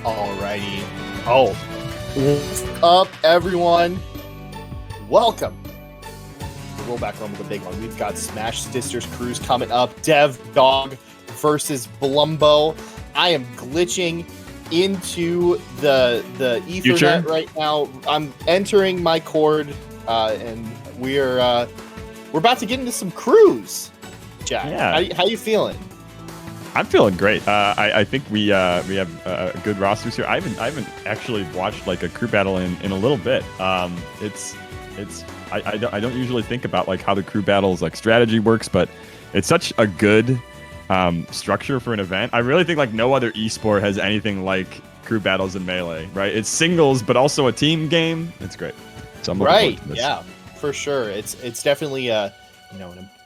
Alrighty. Oh, what's up, everyone? Welcome to Rollback Rumble, the big one. We've got Smash Sisters Cruise coming up. Dev Dog versus Blumbo. I am glitching into the Ethernet right now. I'm entering my cord, and we're about to get into some cruise. Jack, yeah. How you feeling? I'm feeling great. I think we have good rosters here. I haven't actually watched like a crew battle in a little bit. I don't usually think about like how the crew battles like strategy works, but it's such a good structure for an event. I really think like no other esport has anything like crew battles in Melee, right? It's singles, but also a team game. It's great. So I'm looking forward to this. Yeah, for sure. It's definitely an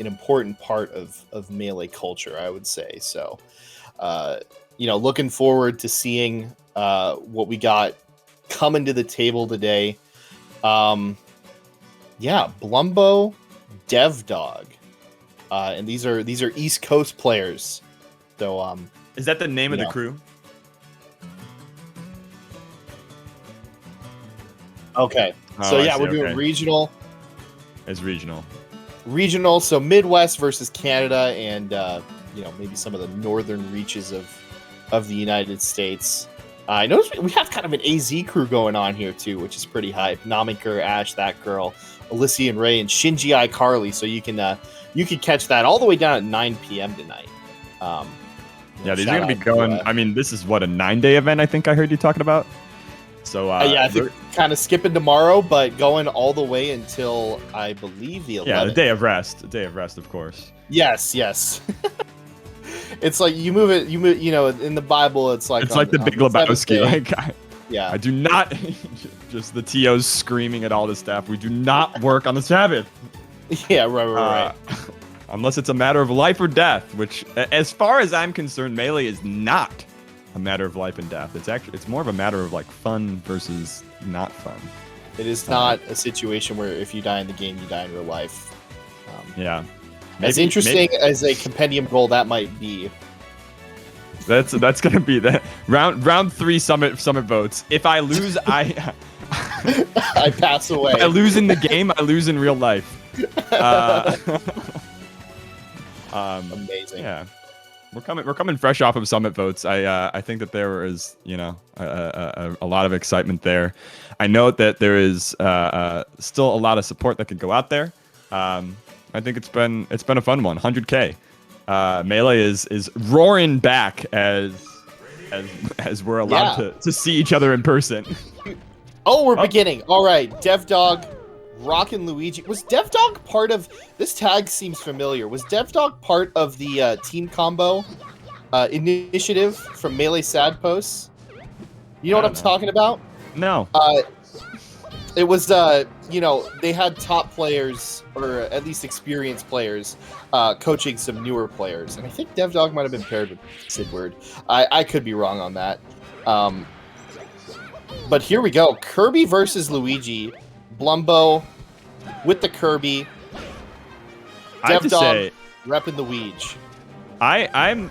important part of Melee culture, I would say. So, looking forward to seeing what we got coming to the table today. Blumbo, Dev Dog, and these are East Coast players. So, is that the name of the crew? Okay. We're doing regional. It's regional. Regional, so Midwest versus Canada, and maybe some of the northern reaches of the United States. I noticed we have kind of an AZ crew going on here too, which is pretty hype. Namiker, Ash, that girl, Alyssa and Ray, and Shinji iCarly. So you can catch that all the way down at 9 p.m. tonight. These are going to be going. I mean, this is what, a 9-day event? I think I heard you talking about. So I think kind of skipping tomorrow, but going all the way until I believe the 11th. Yeah, the day of rest. The day of rest, of course. Yes. It's like you move. In the Bible, it's like the Big Lebowski. I do not. Just the TOs screaming at all the staff. We do not work on the Sabbath. Yeah, right. Unless it's a matter of life or death, which, as far as I'm concerned, Melee is not a matter of life and death. It's more of a matter of like fun versus not fun. It is not a situation where if you die in the game, you die in real life. As interesting as a compendium goal that might be. That's gonna be the round 3 summit votes. If I lose, I pass away. If I lose in the game, I lose in real life. Amazing. Yeah. We're coming fresh off of summit votes. I think that there is a lot of excitement there. I know that there is still a lot of support that could go out there. I think it's been a fun one. 100K. Melee is roaring back as we're allowed to see each other in person. We're beginning. All right, Dev Dog, Rockin' Luigi. Was Dev Dog part of this tag? Seems familiar. Was Dev Dog part of the team combo initiative from Melee Sad Posts? You know what I'm talking about? No. It was they had top players, or at least experienced players, coaching some newer players, and I think Dev Dog might have been paired with Sidward. I could be wrong on that. But here we go. Kirby versus Luigi. Blumbo with the Kirby. Dev Dog repping the Weege. I'm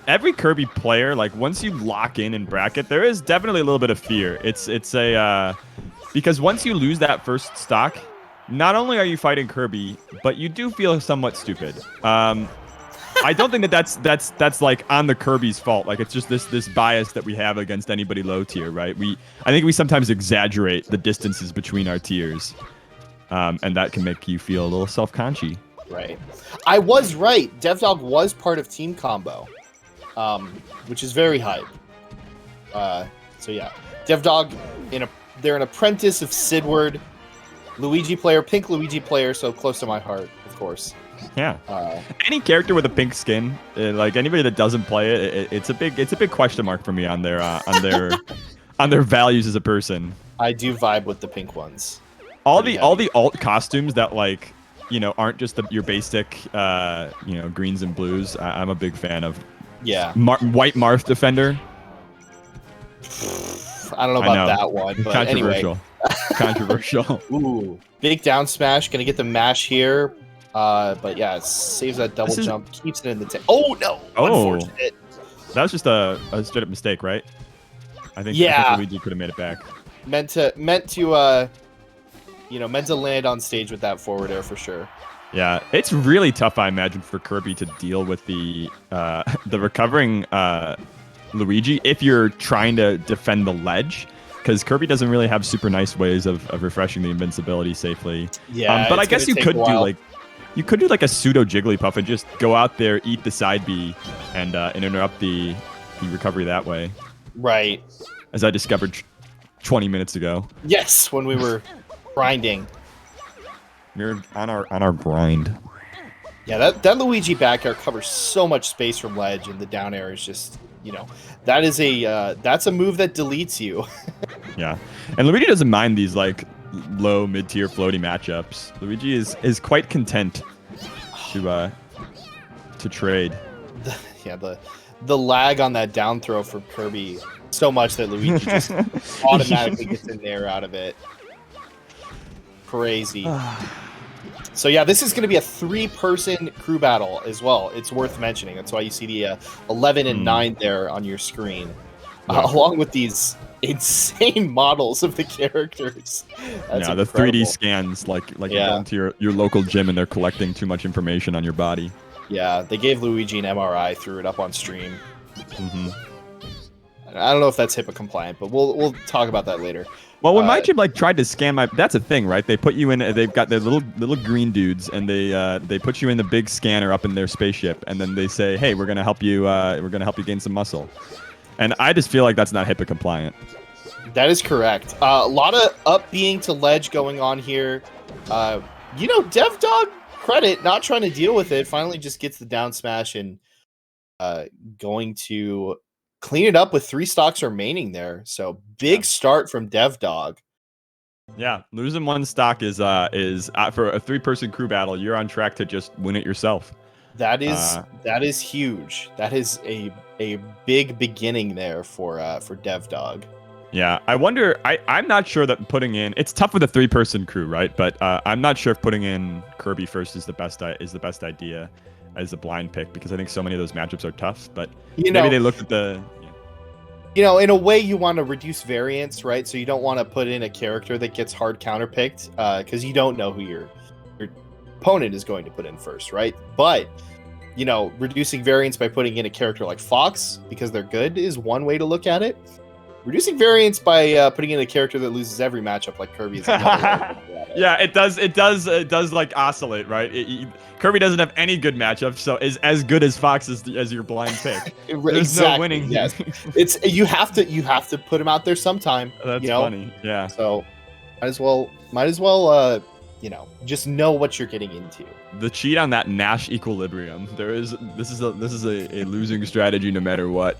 every Kirby player, like once you lock in bracket, there is definitely a little bit of fear. It's a because once you lose that first stock, not only are you fighting Kirby, but you do feel somewhat stupid. I don't think that's like on the Kirby's fault. Like it's just this bias that we have against anybody low tier, right? I think we sometimes exaggerate the distances between our tiers, and that can make you feel a little self-conscious. Right. I was right. Dev Dog was part of Team Combo, which is very hype. Dev Dog they're an apprentice of Sidward, Luigi player, pink Luigi player, so close to my heart, of course. Yeah. Any character with a pink skin, like anybody that doesn't play it, it's a big question mark for me on their values as a person. I do vibe with the pink ones. All the alt costumes that like aren't just your basic greens and blues. I'm a big fan of. Yeah. White Marth Defender. I don't know about that one, but controversial. Anyway. Controversial. Ooh, big down smash. Gonna get the mash here. But yeah, it saves that double jump, keeps it in the tank. Oh no! Oh, unfortunate. That was just a straight up mistake, right? I think Yeah. Luigi could have made it back. Meant to land on stage with that forward air for sure. Yeah, it's really tough, I imagine, for Kirby to deal with the recovering Luigi if you're trying to defend the ledge, because Kirby doesn't really have super nice ways of refreshing the invincibility safely. Yeah, but I guess you could do like a pseudo Jigglypuff and just go out there, eat the side B, and interrupt the recovery that way. Right. As I discovered 20 minutes ago. Yes, when we were grinding. We're on our grind. Yeah, that Luigi back air covers so much space from ledge, and the down air is just, that's a move that deletes you. Yeah, and Luigi doesn't mind these like low mid-tier floaty matchups. Luigi is quite content to trade. The lag on that down throw for Kirby so much that Luigi just automatically gets in there out of it. Crazy. So yeah, this is going to be a 3-person crew battle as well. It's worth mentioning. That's why you see the 11 and 9 there on your screen, along with these insane models of the characters. That's the 3D scans, like you're going to your local gym and they're collecting too much information on your body. Yeah, they gave Luigi an MRI, threw it up on stream. Mm-hmm. I don't know if that's HIPAA compliant, but we'll talk about that later. Well, when my gym tried to scan that's a thing, right? They put you in. They've got their little green dudes, and they put you in the big scanner up in their spaceship, and then they say, "Hey, we're gonna help you. We're gonna help you gain some muscle." And I just feel like that's not HIPAA compliant. That is correct. A lot of up being to ledge going on here. DevDog credit, not trying to deal with it. Finally, just gets the down smash and going to clean it up with 3 stocks remaining there. So big start from DevDog. Yeah, losing 1 stock is for a 3-person crew battle. You're on track to just win it yourself. That is huge. That is a big beginning there for DevDog. Yeah, I wonder. I'm not sure that putting in it's tough with a 3-person crew, right? But I'm not sure if putting in Kirby first is the best idea as a blind pick, because I think so many of those matchups are tough. But maybe they looked at the. In a way, you want to reduce variance, right? So you don't want to put in a character that gets hard counterpicked, because you don't know who your opponent is going to put in first, right? But reducing variance by putting in a character like Fox because they're good is one way to look at it. Reducing variance by putting in a character that loses every matchup like Kirby is another way. Yeah, it does like oscillate, right? Kirby doesn't have any good matchups, so is as good as Fox as your blind pick. There's exactly, no winning. Yes, it's you have to put him out there sometime. That's funny. Yeah. So might as well just know what you're getting into. The cheat on that Nash equilibrium. This is a losing strategy no matter what.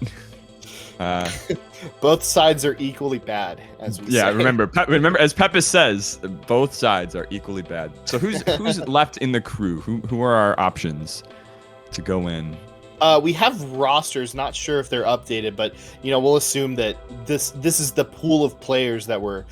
Both sides are equally bad, as we say. remember, as Pepe says, both sides are equally bad. So who's left in the crew? Who are our options to go in? We have rosters. Not sure if they're updated, but we'll assume that this is the pool of players that we're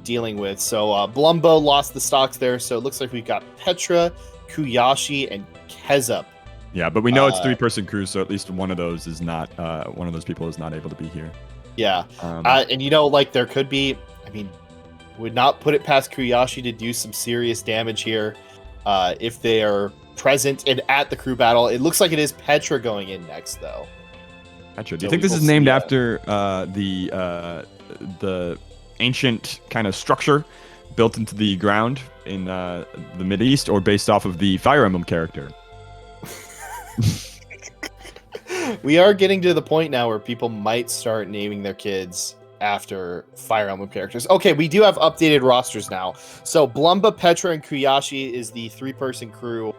dealing with. So Blumbo lost the stocks there, so it looks like we've got Petra, Kuyashi, and Kezup. Yeah, but we know it's 3-person crew, so at least one of those is not one of those people is not able to be here. Yeah, and there could be. I mean, would not put it past Kuyashi to do some serious damage here if they are present and at the crew battle. It looks like it is Petra going in next, though. Petra. Do you think this is named after the ancient kind of structure built into the ground in the Mideast, or based off of the Fire Emblem character? We are getting to the point now where people might start naming their kids after Fire Emblem characters. Okay, we do have updated rosters now. So Blumba, Petra, and Kuyashi is the 3-person crew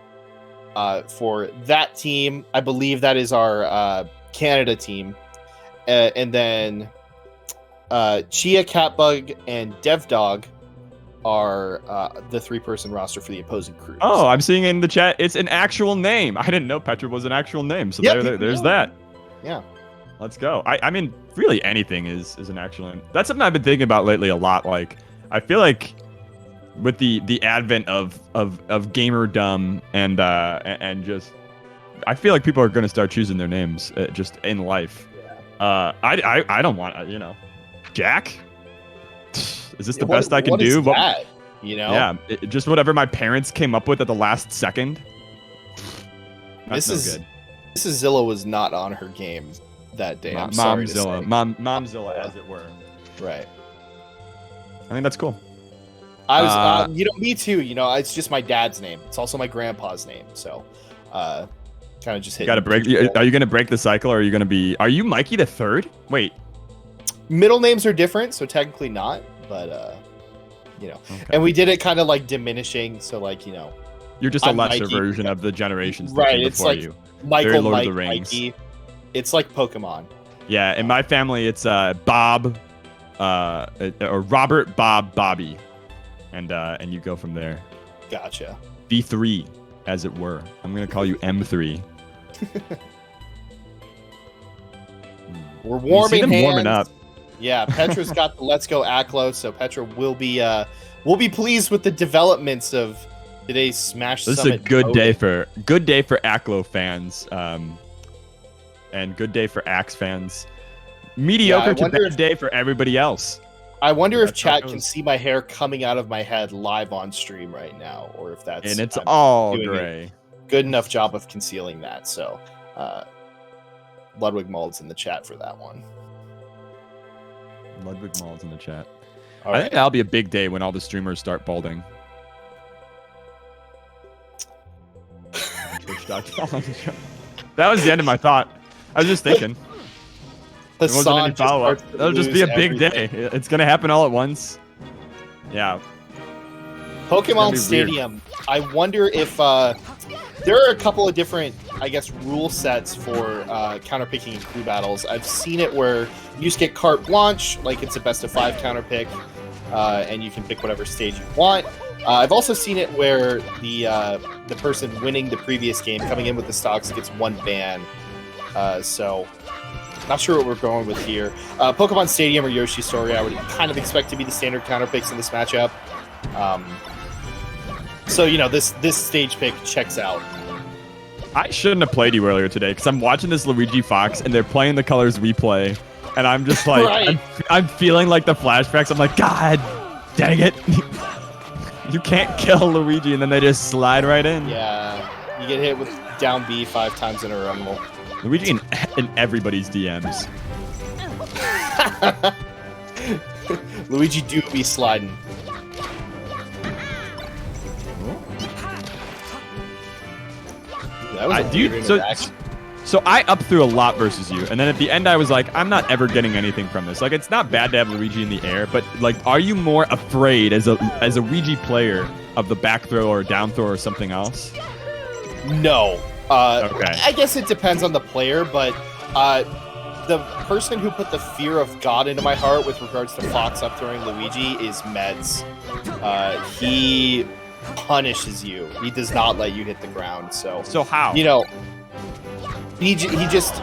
for that team. I believe that is our Canada team. And then Chia, Catbug, and DevDog are the 3-person roster for the opposing crew. Oh, I'm seeing in the chat it's an actual name. I didn't know Petra was an actual name. So there's that. Yeah. Let's go. I mean, really anything is an actual name. That's something I've been thinking about lately a lot. Like, I feel like with the advent of gamerdom and just, I feel like people are going to start choosing their names just in life. I don't want, Jack? Is this the best I can what do? Is that? You know? Yeah, just whatever my parents came up with at the last second. That's no good. Mrs. Zilla was not on her game that day. Momzilla, as it were. Right. I think that's cool. I was, me too. It's just my dad's name. It's also my grandpa's name. So, kind of just hit. Are you gonna break the cycle, or are you gonna be? Are you Mikey the third? Wait. Middle names are different, so technically not. But okay. And we did it kind of like diminishing. So like you're just a lesser version of the generations right. It's like you. Michael, Lord Mike, of the Rings. Mikey. It's like Pokemon. Yeah, in my family, it's Bob, or Robert, Bob, Bobby, and you go from there. Gotcha. V3, as it were. I'm gonna call you M3. We're warming hands. Warming up. Yeah, Petra's got the Let's Go Aklo, so Petra will be pleased with the developments of today's Smash This Summit. This is a good day for Aklo fans, and good day for Axe fans. Mediocre to bad day for everybody else. I wonder if chat can see my hair coming out of my head live on stream right now, or if that's and it's all gray. Good enough job of concealing that. So, Ludwig Muld's in the chat for that one. Ludwig Muld's in the chat. I think that'll be a big day when all the streamers start balding. That was the end of my thought. I was just thinking. There wasn't any follow-up. That'll just be a big day. It's going to happen all at once. Yeah. Pokemon Stadium. I wonder if there are a couple of different, rule sets for counterpicking in crew battles. I've seen it where you just get carte blanche, like it's a best of 5 counterpick, and you can pick whatever stage you want. I've also seen it where the person winning the previous game, coming in with the stocks, gets 1 ban. So, not sure what we're going with here. Pokemon Stadium or Yoshi's Story, I would kind of expect to be the standard counterpicks in this matchup. So, this stage pick checks out. I shouldn't have played you earlier today, because I'm watching this Luigi Fox, and they're playing the colors we play, and I'm just like, right. I'm feeling like the flashbacks. I'm like, God dang it. You can't kill Luigi, and then they just slide right in. Yeah, you get hit with down B 5 times in a row. Luigi in everybody's DMs. Luigi do be sliding. That was so I up through a lot versus you, and then at the end I was like, I'm not ever getting anything from this. Like, it's not bad to have Luigi in the air, but like, are you more afraid as a Luigi player of the back throw or down throw or something else? No. Okay. I guess it depends on the player, but the person who put the fear of God into my heart with regards to Fox up throwing Luigi is Meds. He punishes you. He does not let you hit the ground. So how? He just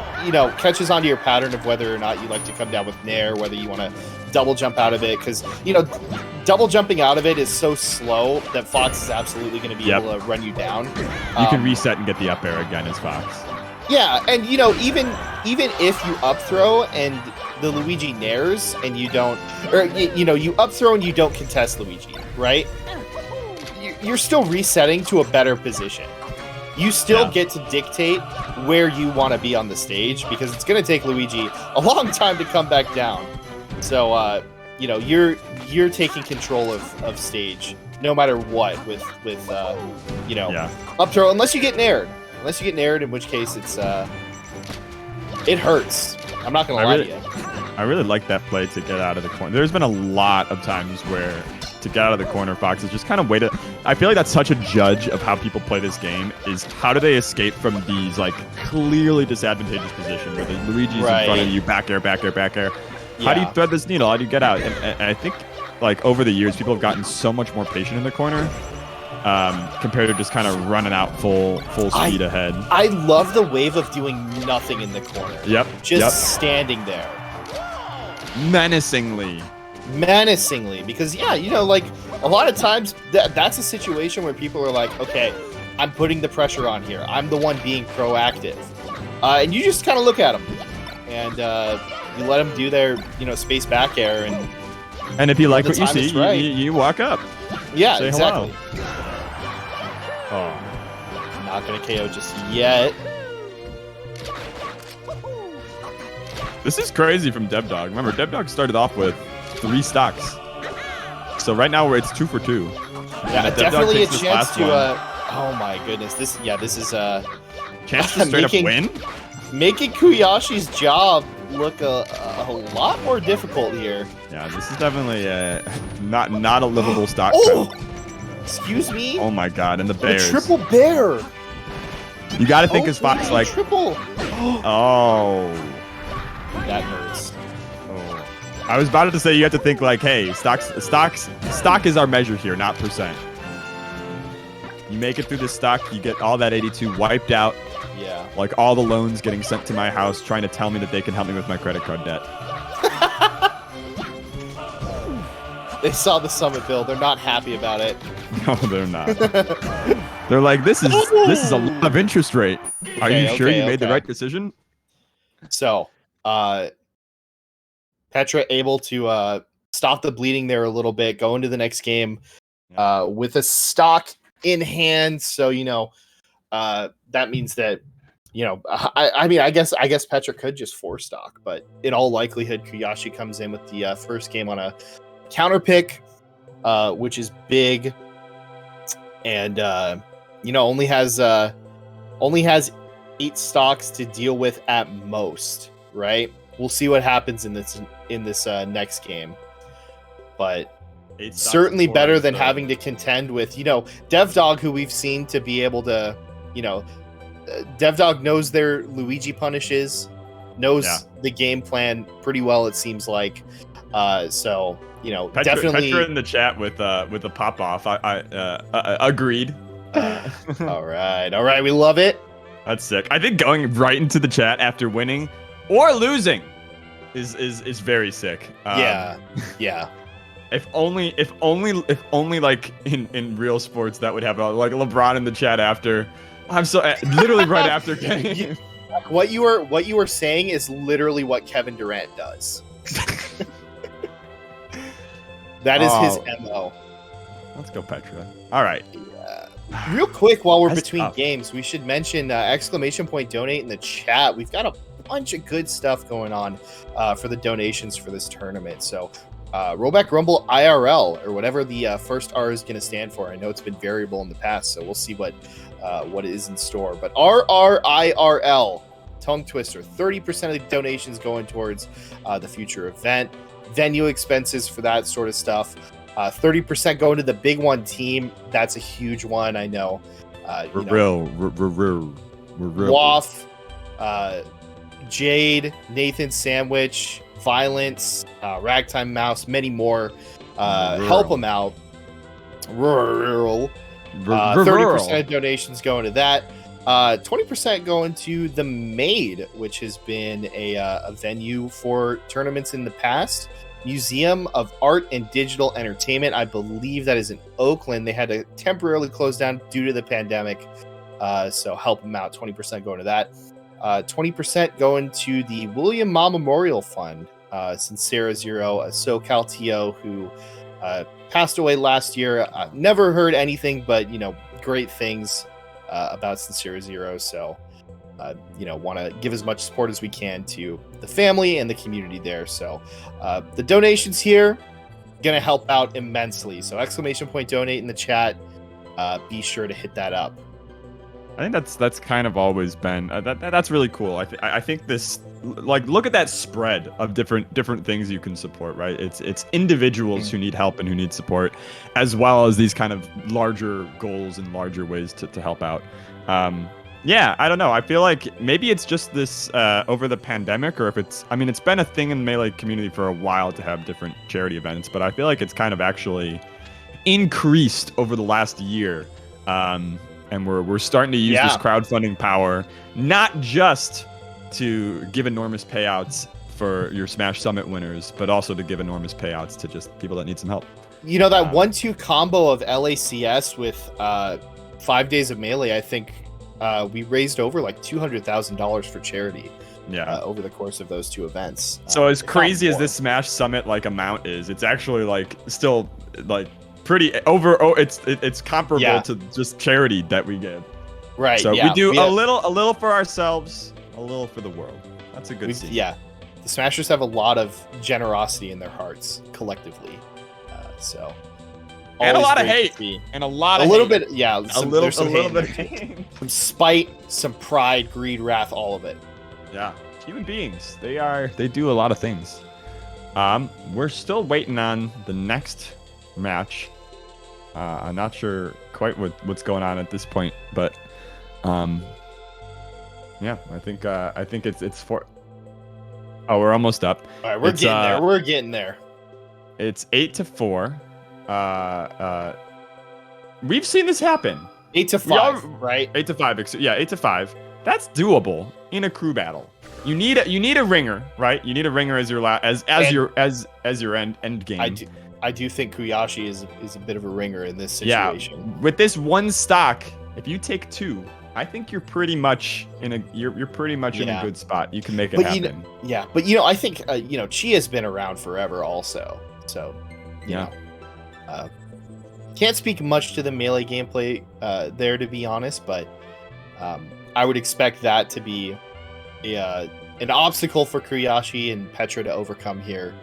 catches onto your pattern of whether or not you like to come down with Nair, whether you want to double jump out of it, because double jumping out of it is so slow that Fox is absolutely going to be able to run you down. You can reset and get the up air again as Fox. Yeah, and even if you up throw and the Luigi nairs and you don't, or you up throw and you don't contest Luigi, right? You're still resetting to a better position. You still get to dictate where you want to be on the stage, because it's going to take Luigi a long time to come back down. So, you're taking control of stage no matter what with up throw, unless you get naired. Unless you get naired, in which case it hurts. I'm not going to lie to you. I really like that play to get out of the corner. There's been a lot of times where to get out of the corner, Fox is just kind of waited. I feel like that's such a judge of how people play this game, is how do they escape from these like clearly disadvantageous positions where the Luigi's in front of you, back air, back air, back air. How do you thread this needle? How do you get out? And I think like over the years, people have gotten so much more patient in the corner compared to just kind of running out full speed ahead. I love the wave of doing nothing in the corner. Yep. Just standing there. Menacingly, because like a lot of times that's a situation where people are like, okay, I'm putting the pressure on here, I'm the one being proactive, and you just kind of look at them and You let them do their, space back air, and if you like what you time is see, right. you walk up. Yeah, Say exactly. Hello. Oh, Not gonna KO just yet. this is crazy from DevDog. Remember, DevDog started off with 3 stocks. So right now it's 2 for 2. Yeah, And definitely a takes this chance last to. one. Oh my goodness, this is Chance to straight up win. making Kuyashi's job look a lot more difficult here. Yeah, this is definitely not a livable stock. Oh, excuse me. Oh my god, and the A Bears. triple bear. You got to think as Fox Really? like. Triple. Oh. That hurts. Oh. I was about to say you have to think like, hey, stock is our measure here, not percent. You make it through the stock, you get all that 82 wiped out. Yeah. Like all the loans getting sent to my house, trying to tell me that they can help me with my credit card debt. They saw the summit bill. They're not happy about it. No, they're not. They're like, this is a lot of interest rate. Are you sure you made the right decision? So, Petra able to stop the bleeding there a little bit, go into the next game with a stock in hand. So, that means that, I guess Petra could just 4 stock, but in all likelihood, Kuyashi comes in with the first game on a counter pick, which is big, and only has 8 stocks to deal with at most. Right? We'll see what happens in this next game, but certainly better than having to contend with DevDog, who we've seen to be able to DevDog knows their Luigi punishes, knows the game plan pretty well, it seems like. So definitely Petra in the chat with a pop off. I agreed. All right, we love it. That's sick. I think going right into the chat after winning or losing is very sick. Yeah. If only like in real sports that would have like LeBron in the chat after. I'm so literally right after game. What you were saying is literally what Kevin Durant does. That is his MO. Let's go, Petra. All right. Real quick, while we're That's between tough. games, we should mention exclamation point donate in the chat. We've got a bunch of good stuff going on for the donations for this tournament. So Rollback Rumble IRL, or whatever the first R is going to stand for. I know it's been variable in the past, so we'll see what is in store. But RRIRL, tongue twister, 30% of the donations going towards the future event, venue expenses for that sort of stuff. 30% going to the Big One team. That's a huge one, I know. Waff, Jade, Nathan Sandwich, Violence, Ragtime Mouse, many more. Help them out. 30% of donations going to that. 20% going to the Maid, which has been a venue for tournaments in the past. Museum of Art and Digital Entertainment. I believe that is in Oakland. They had to temporarily close down due to the pandemic. So help them out. 20% going to that. 20% going to the William Ma Memorial Fund. Sincera Zero, a SoCal TO who passed away last year. Never heard anything but, great things about Sincera Zero. So, want to give as much support as we can to the family and the community there. So the donations here going to help out immensely. So exclamation point donate in the chat. Be sure to hit that up. I think that's kind of always been that's really cool. I think this, like, look at that spread of different things you can support, right? It's individuals who need help and who need support, as well as these kind of larger goals and larger ways to help out. Yeah, I don't know. I feel like maybe it's just this over the pandemic, or if it's been a thing in the Melee community for a while to have different charity events, but I feel like it's kind of actually increased over the last year. And we're starting to use this crowdfunding power, not just to give enormous payouts for your Smash Summit winners, but also to give enormous payouts to just people that need some help. That 1-2 combo of LACS with 5 days of Melee, I think we raised over like $200,000 for charity over the course of those two events. So as crazy as this Smash Summit like amount is, it's actually like still like pretty it's comparable to just charity that we give. Right. So we do a little for ourselves, a little for the world. That's a good scene. Yeah. The Smashers have a lot of generosity in their hearts collectively. And a lot of hate. And a little bit, yeah. A little bit of hate. Some spite, some pride, greed, wrath, all of it. Yeah. Human beings. They do a lot of things. We're still waiting on the next match. I'm not sure quite what's going on at this point, but yeah, I think it's for. Oh, we're almost up. All right, we're getting there. We're getting there. It's 8-4. We've seen this happen. 8-5, right? 8-5. Yeah, 8-5. That's doable in a crew battle. You need a ringer, right? You need a ringer as your your end game. I do think Kuyashi is a bit of a ringer in this situation. Yeah, with this one stock, if you take 2, I think you're pretty much in a good spot. You can make it happen. But I think Chia's been around forever also. So you know, can't speak much to the melee gameplay there, to be honest, but I would expect that to be an obstacle for Kuyashi and Petra to overcome here.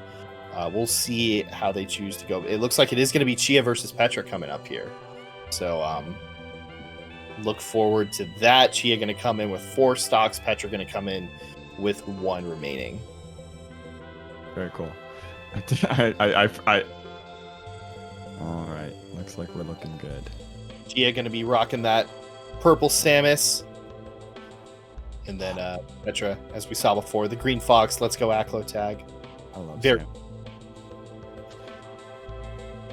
We'll see how they choose to go. It looks like it is going to be Chia versus Petra coming up here. So look forward to that. Chia going to come in with 4 stocks. Petra going to come in with 1 remaining. Very cool. All right. Looks like we're looking good. Chia going to be rocking that purple Samus. And then Petra, as we saw before, the green fox. Let's go Aklo tag. I love Very. Sam.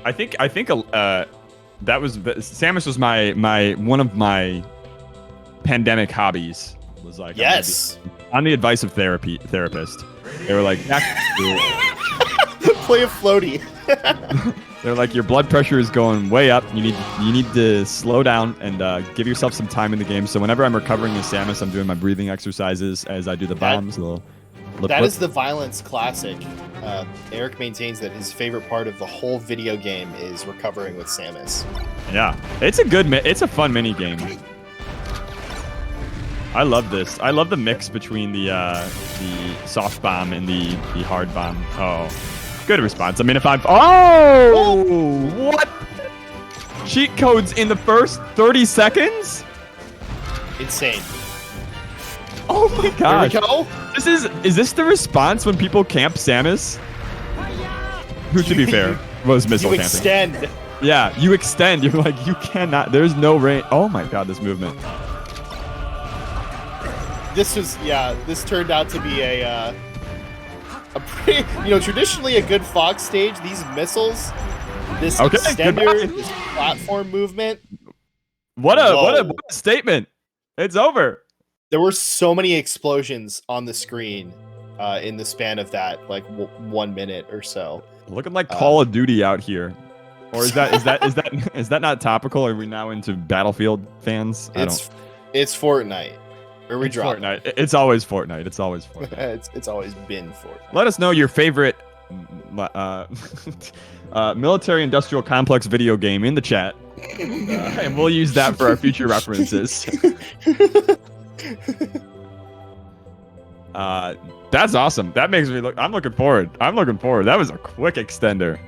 I think that was Samus was my one of my pandemic hobbies. Was like yes. On the advice of therapist, they were like, play a floaty. They're like, your blood pressure is going way up. You need to slow down and give yourself some time in the game. So whenever I'm recovering as Samus, I'm doing my breathing exercises as I do the bombs. That is the Violence Classic. Eric maintains that his favorite part of the whole video game is recovering with Samus. Yeah, it's a fun mini game. I love this. I love the mix between the soft bomb and the hard bomb. Oh, good response. I mean, if what? Cheat codes in the first 30 seconds? Insane. Oh my gosh. Here we go. Is this the response when people camp Samus? Who, to be fair, was missile camping. You extend. Yeah, you extend. You're like, you cannot. There's no range. Oh my god, this movement. This turned out to be a pretty, traditionally a good Fox stage. These missiles, this extender, this platform movement. What a statement. It's over. There were so many explosions on the screen in the span of that 1 minute or so. Looking like Call of Duty out here. Or is that not topical? Are we now into Battlefield fans? It's Fortnite. Or we drop Fortnite. It's always Fortnite. It's always Fortnite. it's always been Fortnite. Let us know your favorite military industrial complex video game in the chat. And we'll use that for our future references. That's awesome. That makes me I'm looking forward. That was a quick extender.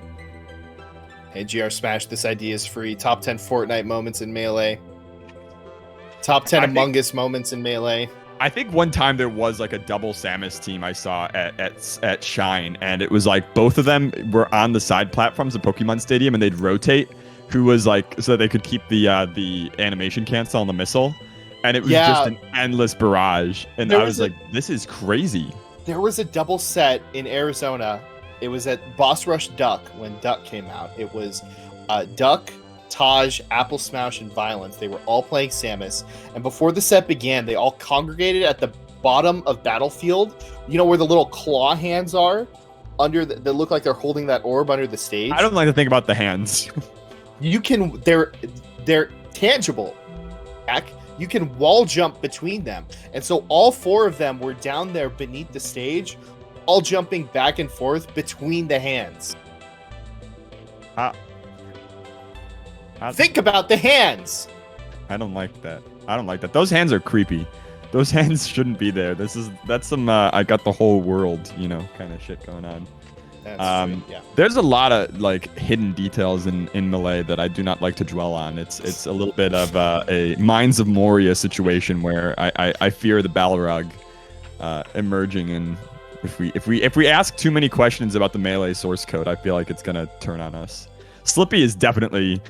Hey, GR Smash, this idea is free. Top 10 Fortnite moments in Melee. Top 10 Among Us moments in Melee. I think one time there was like a double Samus team I saw at Shine, and it was like both of them were on the side platforms of Pokemon Stadium, and they'd rotate who was like so they could keep the animation cancel on the missile. And it was just an endless barrage. And I was like, this is crazy. There was a double set in Arizona. It was at Boss Rush Duck when Duck came out. It was Duck, Taj, Apple Smash, and Violence. They were all playing Samus. And before the set began, they all congregated at the bottom of Battlefield. You know where the little claw hands are? They look like they're holding that orb under the stage. I don't like to think about the hands. They're tangible. you can wall jump between them. And so all 4 of them were down there beneath the stage, all jumping back and forth between the hands. Think about the hands. I don't like that. I don't like that. Those hands are creepy. Those hands shouldn't be there. That's some I got the whole world, kind of shit going on. That's true, yeah. There's a lot of like hidden details in Melee that I do not like to dwell on. It's a little bit of a Mines of Moria situation where I fear the Balrog emerging, and if we ask too many questions about the Melee source code, I feel like it's gonna turn on us. Slippy is definitely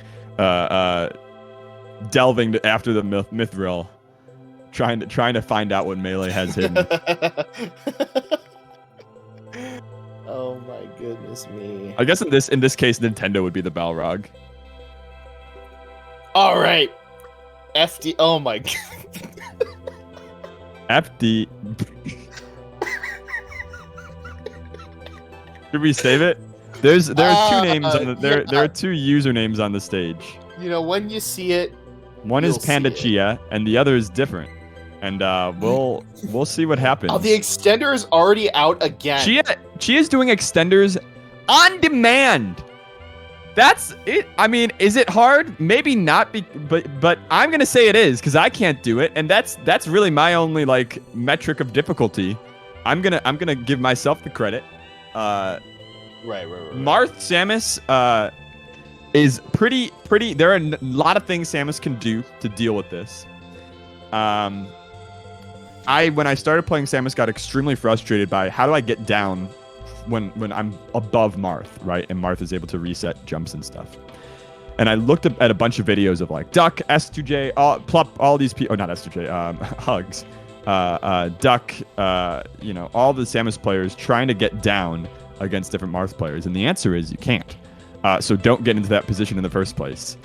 delving after the Mithril, trying to find out what Melee has hidden. Oh my goodness me! I guess in this case, Nintendo would be the Balrog. All right, FD. Oh my god. FD. Should we save it? There are 2 names on the there are 2 usernames on the stage. When you see it, one is Panda Chia, and the other is different. And we'll see what happens. Oh, the extender is already out again. Chia's doing extenders on demand. That's it. I mean, is it hard? Maybe not. But I'm gonna say it is because I can't do it, and that's really my only like metric of difficulty. I'm gonna give myself the credit. Right. Marth Samus is pretty. There are a lot of things Samus can do to deal with this. When I started playing Samus, got extremely frustrated by how do I get down when I'm above Marth, right? And Marth is able to reset jumps and stuff. And I looked at a bunch of videos of like Duck, S2J, Plup, all these people. Oh, not S2J. Hugs, Duck. All the Samus players trying to get down against different Marth players, and the answer is you can't. So don't get into that position in the first place.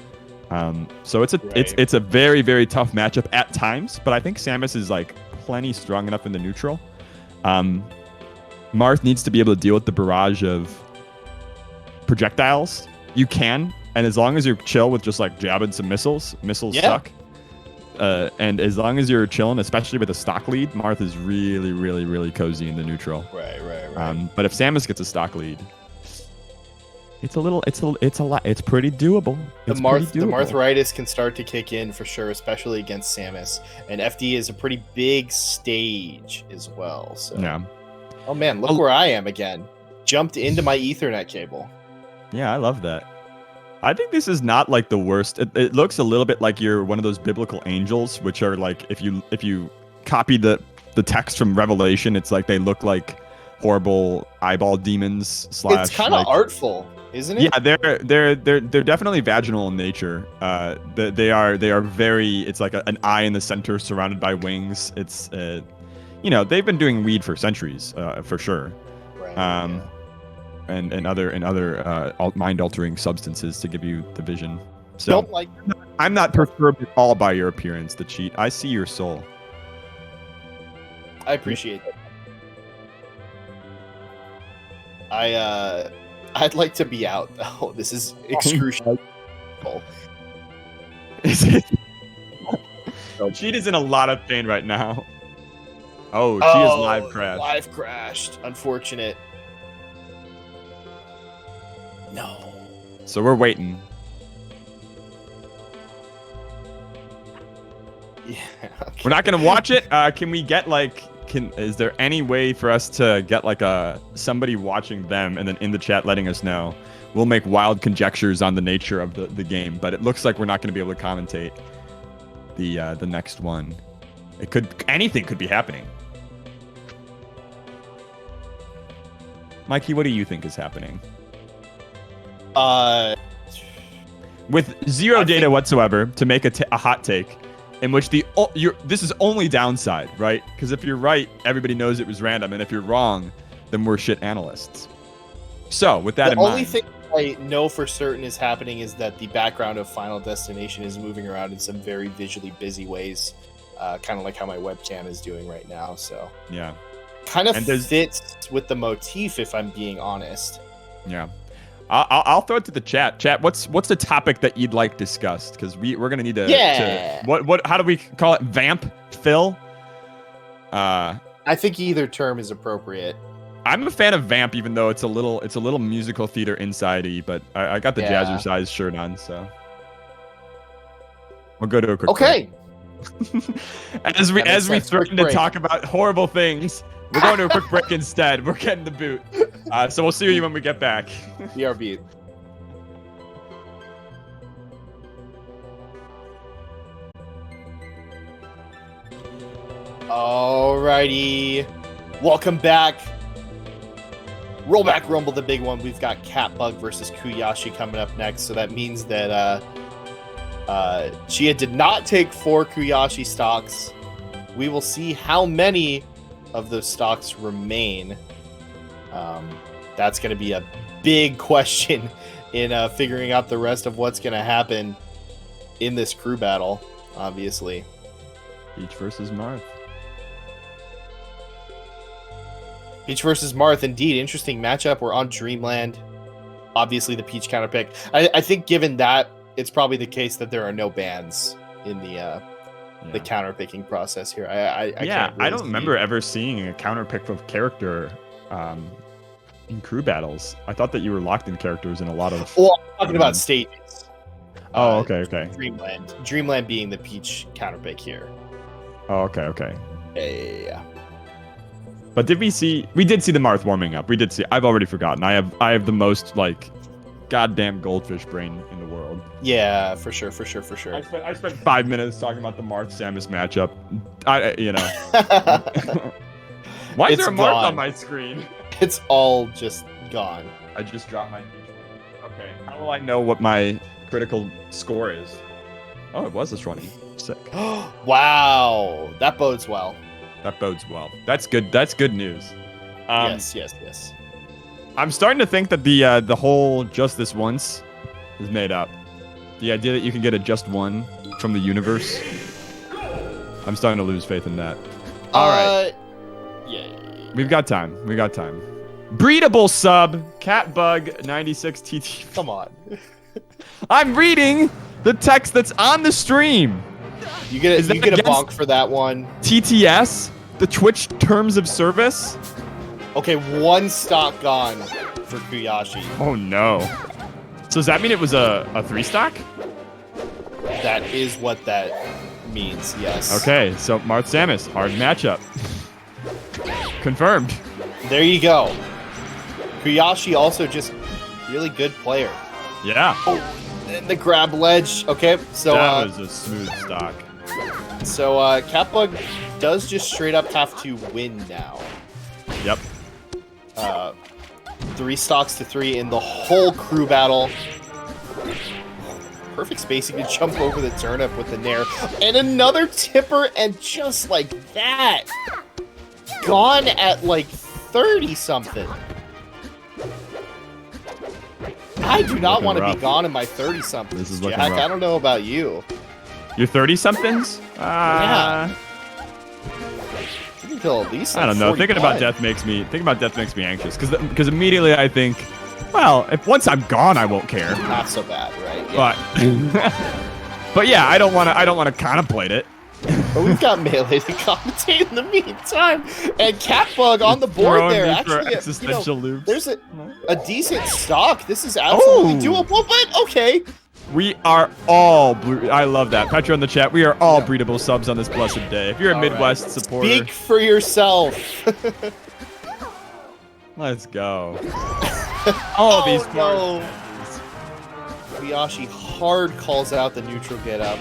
So it's a very, very tough matchup at times, but I think Samus is like plenty strong enough in the neutral. Marth needs to be able to deal with the barrage of projectiles. You can, and as long as you're chill with just like jabbing some missiles suck. And as long as you're chilling, especially with a stock lead, Marth is really, really, really cozy in the neutral. Right. But if Samus gets a stock lead, it's a lot. It's pretty doable. The Marthritis can start to kick in for sure, especially against Samus. And FD is a pretty big stage as well. So. Yeah. Oh man, look where I am again. Jumped into my Ethernet cable. Yeah, I love that. I think this is not like the worst. It looks a little bit like you're one of those biblical angels, which are like if you copy the text from Revelation, it's like they look like horrible eyeball demons. It's kind of artful, isn't it? Yeah, they're definitely vaginal in nature. They are very. It's like an eye in the center, surrounded by wings. It's they've been doing weed for centuries, for sure. Right. And other mind-altering substances to give you the vision. So I'm not perturbed at all by your appearance, the cheat. I see your soul. I appreciate that. I'd like to be out though. This is excruciating. Cheat is in a lot of pain right now. Oh, she is live crashed. Live crashed. Unfortunate. No. So we're waiting. Yeah. Okay. We're not gonna watch it. Can we get is there any way for us to get somebody watching them and then in the chat letting us know? We'll make wild conjectures on the nature of the game, but it looks like we're not gonna be able to commentate the next one. Anything could be happening. Mikey, what do you think is happening? With zero data whatsoever to make a hot take, in which this is only downside, right? Because if you're right, everybody knows it was random, and if you're wrong, then we're shit analysts. So with that in mind, the only thing I know for certain is happening is that the background of Final Destination is moving around in some very visually busy ways, kind of like how my webcam is doing right now. So yeah, kind of fits with the motif, if I'm being honest. Yeah. I'll throw it to the chat. Chat, what's the topic that you'd like discussed? Because we're gonna need to. Yeah. What? How do we call it? Vamp Phil. I think either term is appropriate. I'm a fan of Vamp, even though it's a little musical theater inside-y, but I got the Jazzercise shirt on, so we'll go to a quick break. as we threaten to talk about horrible things, we're going to a quick break instead. We're getting the boot. So we'll see you when we get back. BRB. Alrighty. Welcome back. Rollback Rumble, the big one. We've got Catbug versus Kuyashi coming up next. So that means that Chia did not take 4 Kuyashi stocks. We will see how many of those stocks remain. That's going to be a big question in figuring out the rest of what's going to happen in this crew battle, obviously. Peach versus Marth. Peach versus Marth, indeed. Interesting matchup. We're on Dreamland. Obviously, the Peach counter pick. I think given that, it's probably the case that there are no bans in the counter picking process here. I don't remember ever seeing a counter pick of character in crew battles. I thought that you were locked in characters in a lot of. Well, I'm talking about stages. Oh, okay. Dreamland being the Peach counter pick here. Oh, okay. Yeah. But did we see? We did see the Marth warming up. We did see. I've already forgotten. I have the most goddamn goldfish brain in the world. Yeah, for sure. I spent 5 minutes talking about the Marth Samus matchup. Why is there a Marth on my screen? It's all just gone. I just dropped my Peach. Okay. How will I know what my critical score is? Oh, it was a 20. Sick. Wow, that bodes well. That bodes well. That's good. That's good news. Yes. I'm starting to think that the whole just this once is made up. The idea that you can get a just one from the universe. I'm starting to lose faith in that. All right. Yeah. We've got time. Breedable sub, Catbug 96 TT. Come on. I'm reading the text that's on the stream. You get a bonk for that one. TTS, the Twitch terms of service. Okay, 1 stock gone for Kuyashi. Oh no. So does that mean it was a 3 stock? That is what that means, yes. Okay, so Marth Samus, hard matchup. Confirmed. There you go. Kuyashi also just really good player. Yeah. Oh, and the grab ledge. Okay, so that was a smooth stock. So Catbug does just straight up have to win now. Yep. 3 stocks to 3 in the whole crew battle. Perfect spacing to jump over the turnip with the nair. And another tipper, and just like that. Gone at 30-something. I do not want to be gone in my 30-somethings, This is Jack. looking rough. I don't know about you. Your 30-somethings? Yeah. Until at least I don't know. 41. Thinking about death makes me anxious because immediately I think, well, if once I'm gone, I won't care. Not so bad, right? Yeah. But yeah, I don't want to contemplate it. But we've got Melee to commentate in the meantime, and Catbug on the board there. Actually, existential loops. There's a decent stock. This is absolutely doable, but okay. We are all I love that. Petra in the chat. We are all breedable subs on this blessed day. If you're a Midwest supporter, speak for yourself. Let's go. All these cards. Kuyashi hard calls out the neutral get up.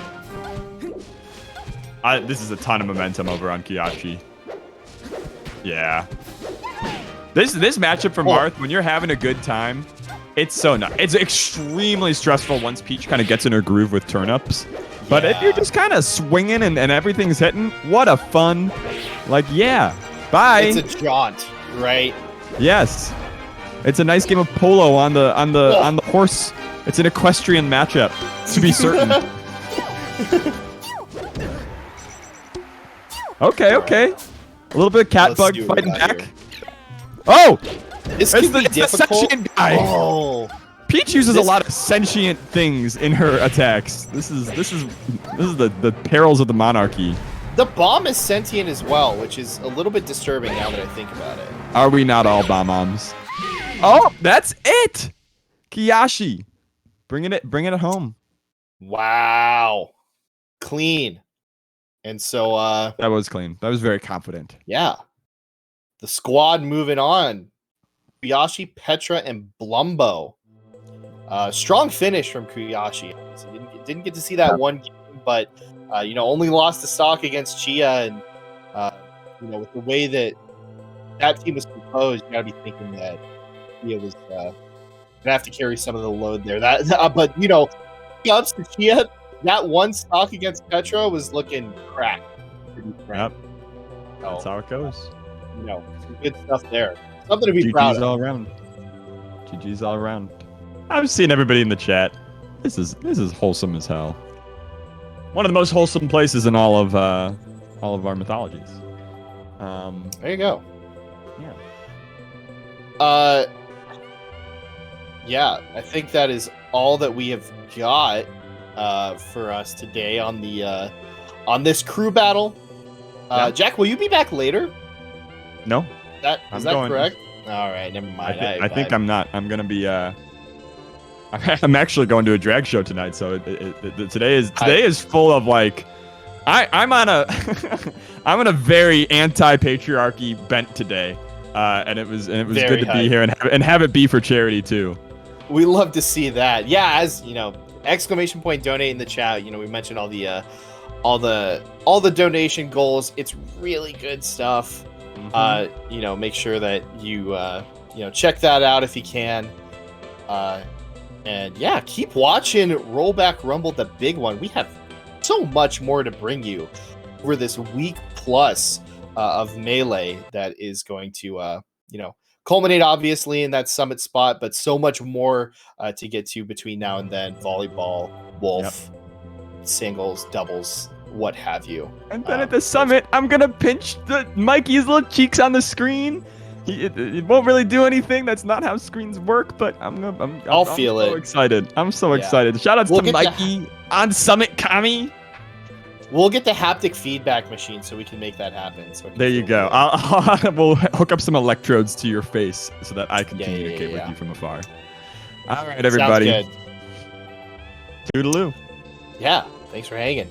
This is a ton of momentum over on Kuyashi. Yeah. This matchup for Marth, when you're having a good time, it's so nice. It's extremely stressful once Peach kind of gets in her groove with turnips. But if you're just kind of swinging and everything's hitting, what a fun, bye. It's a jaunt, right? Yes. It's a nice game of polo on the horse. It's an equestrian matchup, to be certain. Okay. A little bit of Catbug fighting back. Here. Oh! It's the section guy. Oh, Peach uses a lot of sentient things in her attacks. This is the perils of the monarchy. The bomb is sentient as well, which is a little bit disturbing now that I think about it. Are we not all bomb-oms? Oh, that's it! Kiyashi. Bringing it home. Wow. Clean. And so that was clean. That was very confident. Yeah. The squad moving on. Kuyashi, Petra, and Blumbo. Strong finish from Kuyashi. Didn't get to see that one game, but only lost the stock against Chia, and with the way that team was composed, you gotta be thinking that Chia was gonna have to carry some of the load there. But ups to Chia, that one stock against Petra was looking cracked. Yep. That's how it goes. Some good stuff there. Something to be proud of. all around. GG's all around. I'm seeing everybody in the chat. This is wholesome as hell. One of the most wholesome places in all of our mythologies. There you go. Yeah. Yeah, I think that is all that we have got for us today on the on this crew battle. Yeah. Jack, will you be back later? No. Is that correct? All right, never mind. I think I'm not. I'm gonna be. I'm actually going to a drag show tonight, so today is full of like. I'm on a I'm on a very anti-patriarchy bent today, and it was very good to be here and have it be for charity too. We love to see that. Yeah, as exclamation point donate in the chat. We mentioned all the donation goals. It's really good stuff. Mm-hmm. Make sure that you check that out if you can. And yeah, keep watching Rollback Rumble, the big one. We have so much more to bring you over this week plus of Melee that is going to culminate obviously in that summit spot, but so much more to get to between now and then. Volleyball, Wolf, singles, doubles, what have you. And then at the summit, I'm gonna pinch Mikey's little cheeks on the screen. It won't really do anything. That's not how screens work, but I'll feel it. Excited. I'm so excited. Shout outs to Mikey on Summit Kami. We'll get the haptic feedback machine so we can make that happen. So there you go. We'll hook up some electrodes to your face so that I can communicate with you from afar. All right, everybody. Sounds good. Toodaloo. Yeah. Thanks for hanging.